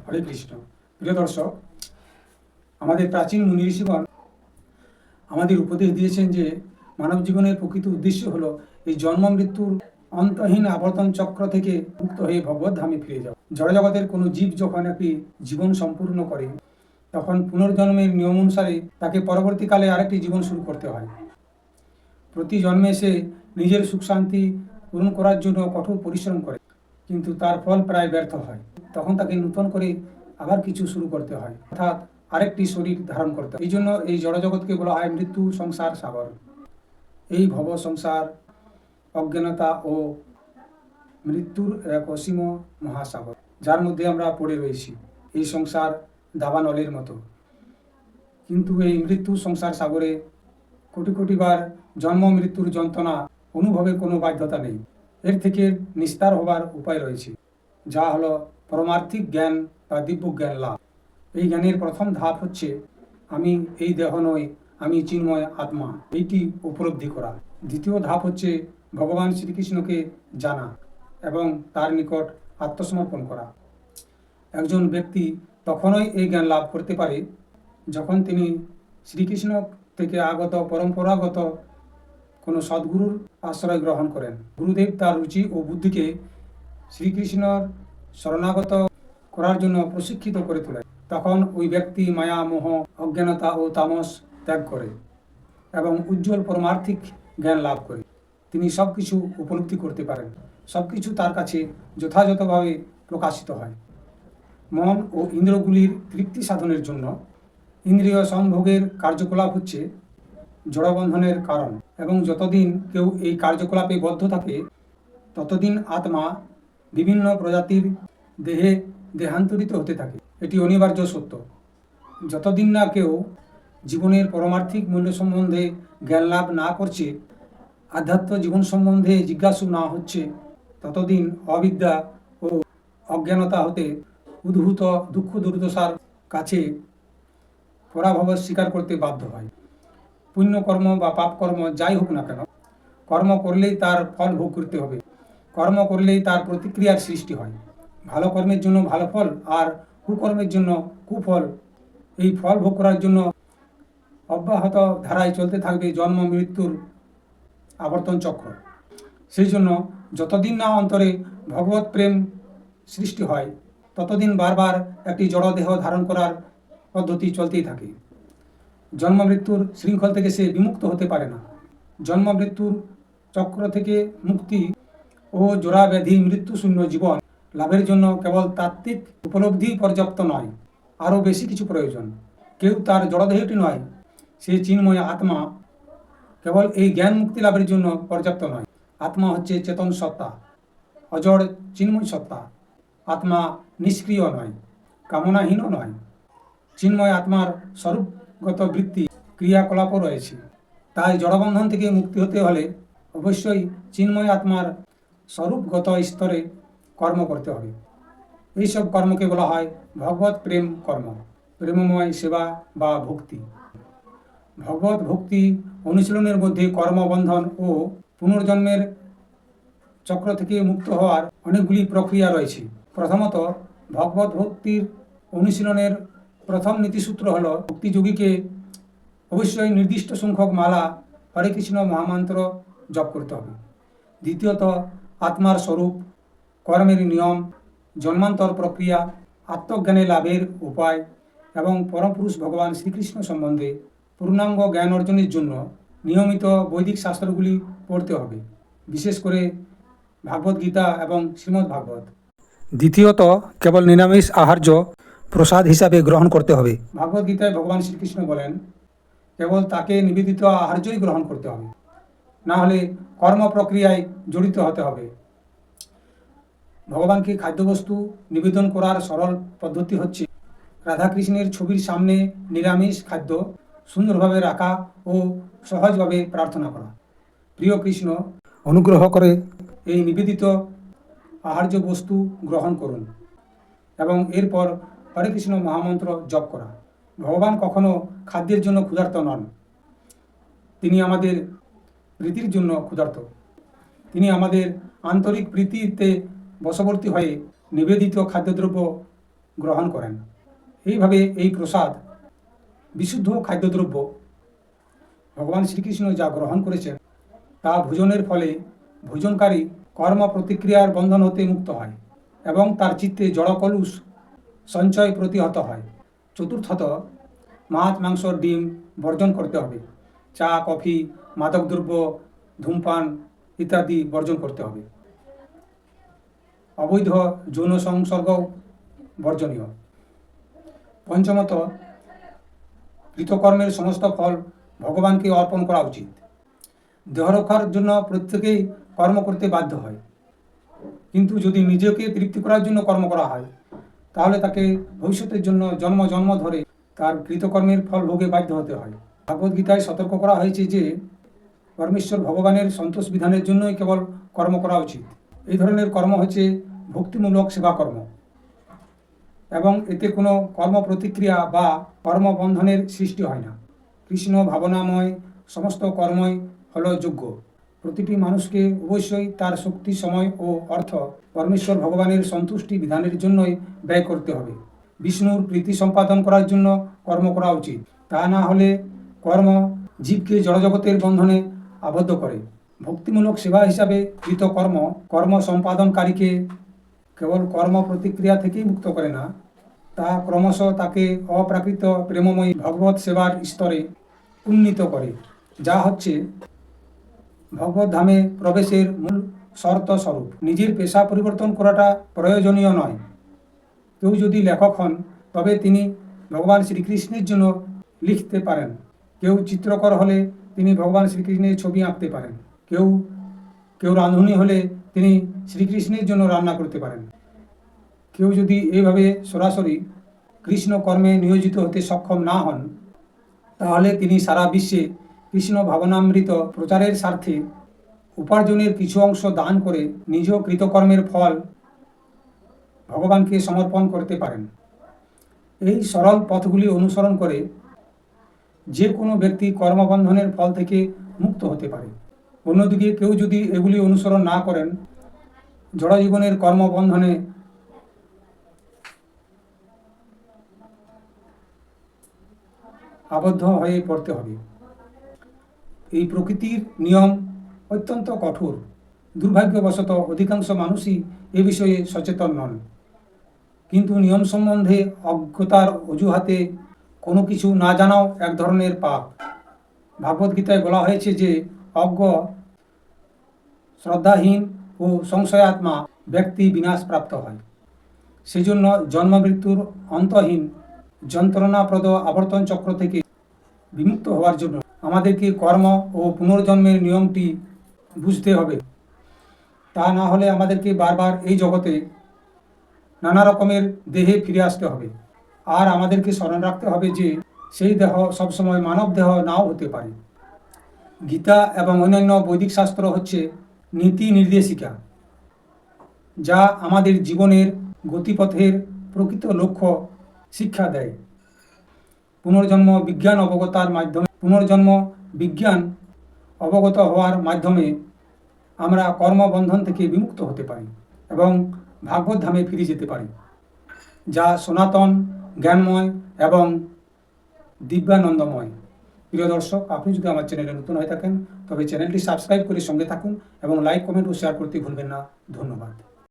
হরে কৃষ্ণ। প্রিয় দর্শক, আমাদের প্রাচীন মুনি ঋষিগণ আমাদের উপদেশ দিয়েছেন যে মানব জীবনের প্রকৃত উদ্দেশ্য হলো এই জন্ম মৃত্যুর অন্তহীন আবর্তন চক্র থেকে মুক্ত হয়ে ভগবত ধামে ফিরে যাওয়া। জড়জগতের কোনো জীব যখন একটি জীবন সম্পূর্ণ করে তখন পুনর্জন্মের নিয়ম অনুসারে তাকে পরবর্তীকালে আরেকটি জীবন শুরু করতে হয়। প্রতি জন্মে সে নিজের সুখ শান্তি পূরণ করার জন্য কঠোর পরিশ্রম করে, কিন্তু তার ফল প্রায় ব্যর্থ হয়। তখন তাকে নূতন করে আবার কিছু শুরু করতে হয়, অর্থাৎ আরেকটি শরীর ধারণ করতে হয়। এই জন্য এই জড়জগৎকে বলা হয় মৃত্যু সংসার সাগর। এই ভব সংসার অজ্ঞানতা ও মৃত্যুর এক অসীম মহাসাগর, যার মধ্যে আমরা পড়ে রয়েছি। এই সংসার দাবানলের মতো, কিন্তু এই মৃত্যু সংসার সাগরে কোটি কোটিবার জন্ম মৃত্যুর যন্ত্রণা অনুভবের কোনো বাধ্যতা নেই। এর থেকে নিস্তার হবার উপায় রয়েছে, যা হলো পরমার্থিক জ্ঞান বা দিব্য জ্ঞান লাভ। এই জ্ঞানের প্রথম ধাপ হচ্ছে আমি এই দেহ নই, আমি চিন্ময় আত্মা, এইটি উপলব্ধি করা। দ্বিতীয় ধাপ হচ্ছে ভগবান শ্রীকৃষ্ণকে জানা এবং তার নিকট আত্মসমর্পণ করা। একজন ব্যক্তি তখনই এই জ্ঞান লাভ করতে পারে যখন তিনি শ্রীকৃষ্ণ থেকে আগত পরম্পরাগত কোনো সদ্গুরুর আশ্রয় গ্রহণ করেন। গুরুদেব তার রুচি ও বুদ্ধিকে শ্রীকৃষ্ণর শরণাগত করার জন্য প্রশিক্ষিত করে তোলেন। তখন ওই ব্যক্তি মায়া, মোহ, অজ্ঞানতা ও তামস ত্যাগ করে এবং উজ্জ্বল পরমার্থিক জ্ঞান লাভ করে। তিনি সব কিছু উপলব্ধি করতে পারেন, সব কিছু তার কাছে যথাযথভাবে প্রকাশিত হয়। মন ও ইন্দ্রিয়গুলির তৃপ্তি সাধনের জন্য ইন্দ্রিয় সম্ভোগের কার্যকলাপ হচ্ছে জড়বন্ধনের কারণ, এবং যতদিন কেউ এই কার্যকলাপে বদ্ধ থাকে ততদিন আত্মা বিভিন্ন প্রজাতির দেহে দেহান্তরিত হতে থাকে। এটি অনিবার্য সত্য। যতদিন না কেউ জীবনের পরমার্থিক মূল্য সম্বন্ধে জ্ঞান লাভ না করছে, আধ্যাত্ম জীবন সম্বন্ধে জিজ্ঞাসু না হচ্ছে, ততদিন অবিদ্যা ও অজ্ঞানতা হতে উদ্ভূত দুঃখ দুর্দশার কাছে পরাভব স্বীকার করতে বাধ্য হয়। পুণ্যকর্ম বা পাপকর্ম যাই হোক না কেন, কর্ম করলেই তার ফল ভোগ করতে হবে। কর্ম করলেই তার প্রতিক্রিয়ার সৃষ্টি হয়। ভালো কর্মের জন্য ভালো ফল আর কুকর্মের জন্য কুফল। এই ফল ভোগ করার জন্য অব্যাহত ধারায় চলতে থাকবে জন্ম মৃত্যুর আবর্তন চক্র। সেই জন্য যতদিন না অন্তরে ভগবত প্রেম সৃষ্টি হয়, ততদিন বারবার একটি জড়দেহ ধারণ করার পদ্ধতি চলতেই থাকে। জন্ম মৃত্যুর শৃঙ্খল থেকে সে বিমুক্ত হতে পারে না। জন্ম মৃত্যুর চক্র থেকে মুক্তি ও জোড়া ব্যাধি মৃত্যুশূন্য জীবন লাভের জন্য কেবল তাত্ত্বিক উপলব্ধি পর্যাপ্ত নয়, আরও বেশি কিছু প্রয়োজন। কেউ তার জড়দেহটি নয়, সে চিন্ময় আত্মা। কেবল এই জ্ঞান মুক্তি লাভের জন্য পর্যাপ্ত নয়। আত্মা হচ্ছে চেতন সত্তা, অজড় চিন্ময় সত্তা। আত্মা নিষ্ক্রিয় নয়, কামনাহীনও নয়। চিন্ময় আত্মার স্বরূপগত বৃত্তি ক্রিয়াকলাপও রয়েছে। তাই জড়বন্ধন থেকে মুক্তি হতে হলে অবশ্যই চিন্ময় আত্মার স্বরূপগত স্তরে কর্ম করতে হবে। এইসব কর্মকে বলা হয় ভগবত প্রেম কর্ম, প্রেমময় সেবা বা ভক্তি। ভগবত ভক্তি অনুশীলনের মধ্যে কর্মবন্ধন ও পুনর্জন্মের চক্র থেকে মুক্ত হওয়ার অনেকগুলি প্রক্রিয়া রয়েছে। প্রথমত, ভগবত ভক্তির অনুশীলনের প্রথম নীতিসূত্র হল ভক্তিযোগীকে অবশ্যই নির্দিষ্ট সংখ্যক মালা হরে কৃষ্ণ মহামন্ত্র জপ করতে হবে। দ্বিতীয়ত, আত্মার স্বরূপ, কর্মের নিয়ম, জন্মান্তর প্রক্রিয়া, আত্মজ্ঞানে লাভের উপায় এবং পরমপুরুষ ভগবান শ্রীকৃষ্ণ সম্বন্ধে পূর্ণাঙ্গ জ্ঞান অর্জনের জন্য নিয়মিত বৈদিক শাস্ত্রগুলি পড়তে হবে, বিশেষ করে ভাগবত গীতা এবং শ্রীমদ্ ভাগবত। দ্বিতীয়ত, কেবল নিরামিষ আহার্য প্রসাদ হিসাবে গ্রহণ করতে হবে। ভাগবত গীতায় ভগবান শ্রীকৃষ্ণ বলেন কেবল তাকে নিবেদিত আহার্যই গ্রহণ করতে হবে, না হলে কর্ম প্রক্রিয়ায় জড়িত হতে হবে। ভগবানকে খাদ্যবস্তু নিবেদন করার সরল পদ্ধতি হচ্ছে রাধাকৃষ্ণের ছবির সামনে নিরামিষ খাদ্য সুন্দরভাবে রাখা ও সহজভাবে প্রার্থনা করা। প্রিয় কৃষ্ণ, অনুগ্রহ করে এই নিবেদিত আহার্য বস্তু গ্রহণ করুন এবং এরপর হরে কৃষ্ণ মহামন্ত্র জপ করা। ভগবান কখনো খাদ্যের জন্য ক্ষুধার্ত নন, তিনি আমাদের প্রীতির জন্য ক্ষুধার্ত। তিনি আমাদের আন্তরিক প্রীতিতে বশবর্তী হয়ে নিবেদিত খাদ্যদ্রব্য গ্রহণ করেন। এইভাবে এই প্রসাদ বিশুদ্ধ খাদ্যদ্রব্য ভগবান শ্রীকৃষ্ণ যা গ্রহণ করেছেন তা ভোজনের ফলে ভোজনকারী কর্ম প্রতিক্রিয়ার বন্ধন হতে মুক্ত হয় এবং তার চিত্তে জড়কলুষ সঞ্চয় প্রতিহত হয়। চতুর্থত, মাছ, মাংস, ডিম বর্জন করতে হবে। চা, কফি, মাদকদ্রব্য, ধূমপান ইত্যাদি বর্জন করতে হবে। অবৈধ যৌন সংসর্গ বর্জনীয়। পঞ্চমত, কৃতকর্মের সমস্ত ফল ভগবানকে অর্পণ করা উচিত। দেহরক্ষার জন্য প্রত্যেকেই কর্ম করতে বাধ্য হয়, কিন্তু যদি নিজেকে তৃপ্তি করার জন্য কর্ম করা হয় তাহলে তাকে ভবিষ্যতের জন্য জন্ম জন্ম ধরে তার কৃতকর্মের ফল ভোগে বাধ্য হতে হয়। ভগবদ্গীতায় সতর্ক করা হয়েছে যে পরমেশ্বর ভগবানের সন্তোষ বিধানের জন্যই কেবল কর্ম করা উচিত। এই ধরনের কর্ম হচ্ছে ভক্তিমূলক সেবাকর্ম এবং এতে কোনো কর্ম প্রতিক্রিয়া বা কর্মবন্ধনের সৃষ্টি হয় না। কৃষ্ণ ভাবনাময় সমস্ত কর্মই হলো যোগ্য। প্রতিটি মানুষকে অবশ্যই তার শক্তি, সময় ও অর্থ পরমেশ্বর ভগবানের সন্তুষ্টি বিধানের জন্যই ব্যয় করতে হবে। বিষ্ণুর প্রীতি সম্পাদন করার জন্য কর্ম করা উচিত। তা না হলে কর্ম জীবকে জড়জগতের বন্ধনে আবদ্ধ করে। ভক্তিমূলক সেবা হিসাবে কৃত কর্ম সম্পাদনকারীকে কেবল কর্ম প্রতিক্রিয়া থেকেই মুক্ত করে না, তা ক্রমশ তাকে অপ্রাকৃত প্রেমময়ী ভগবত সেবার স্তরে উন্নীত করে, যা হচ্ছে ভগবত ধামে প্রবেশের মূল শর্ত স্বরূপ। নিজের পেশা পরিবর্তন করাটা প্রয়োজনীয় নয়। কেউ যদি লেখক হন তবে তিনি ভগবান শ্রীকৃষ্ণের জন্য লিখতে পারেন। কেউ চিত্রকর হলে তিনি ভগবান শ্রীকৃষ্ণের ছবি আঁকতে পারেন। কেউ রাঁধুনি হলে তিনি শ্রীকৃষ্ণের জন্য রান্না করতে পারেন। কেউ যদি এইভাবে সরাসরি কৃষ্ণ কর্মে নিয়োজিত হতে সক্ষম না হন তাহলে তিনি সারা বিশ্বে কৃষ্ণ ভাবনামৃত প্রচারের স্বার্থে উপার্জনের কিছু অংশ দান করে নিজ কৃতকর্মের ফল ভগবানকে সমর্পণ করতে পারেন। এই সরল পথগুলি অনুসরণ করে যে কোনো ব্যক্তি কর্মবন্ধনের ফল থেকে মুক্ত হতে পারে। অন্যদিকে কেউ যদি এগুলি অনুসরণ না করেন জড়জীবনের কর্মবন্ধনে আবদ্ধ হয়ে পড়তে হবে। এই প্রকৃতির নিয়ম অত্যন্ত কঠোর। দুর্ভাগ্যবশত অধিকাংশ মানুষই এ বিষয়ে সচেতন নন, কিন্তু নিয়ম সম্বন্ধে অজ্ঞতার অজুহাতে কোনো কিছু না জানাও এক ধরনের পাপ। ভাগবদ্গীতায় বলা হয়েছে যে অজ্ঞ, শ্রদ্ধাহীন ও সংশয়াত্মা ব্যক্তি বিনাশপ্রাপ্ত হয়। সেজন্য জন্মমৃত্যুর অন্তহীন যন্ত্রণাপ্রদ আবর্তন চক্র থেকে বিমুক্ত হওয়ার জন্য আমাদেরকে কর্ম ও পুনর্জন্মের নিয়মটি বুঝতে হবে। তা না হলে আমাদেরকে বারবার এই জগতে নানা রকমের দেহে ফিরে আসতে হবে। আর আমাদেরকে স্মরণ রাখতে হবে যে সেই দেহ সবসময় মানব দেহ নাও হতে পারে। গীতা এবং অন্যান্য বৈদিক শাস্ত্র হচ্ছে নীতি নির্দেশিকা, যা আমাদের জীবনের গতিপথের প্রকৃত লক্ষ্য শিক্ষা দেয়। পুনর্জন্ম বিজ্ঞান অবগত হওয়ার মাধ্যমে আমরা কর্মবন্ধন থেকে বিমুক্ত হতে পারি এবং ভাগবত ধামে ফিরে যেতে পারি, যা সনাতন, জ্ঞানময় এবং দিব্যানন্দময়। প্রিয় দর্শক, আপনি যদি আমার চ্যানেলে নতুন হয়ে থাকেন তবে চ্যানেলটি সাবস্ক্রাইব করে সঙ্গে থাকুন এবং লাইক, কমেন্ট ও শেয়ার করতে ভুলবেন না। ধন্যবাদ।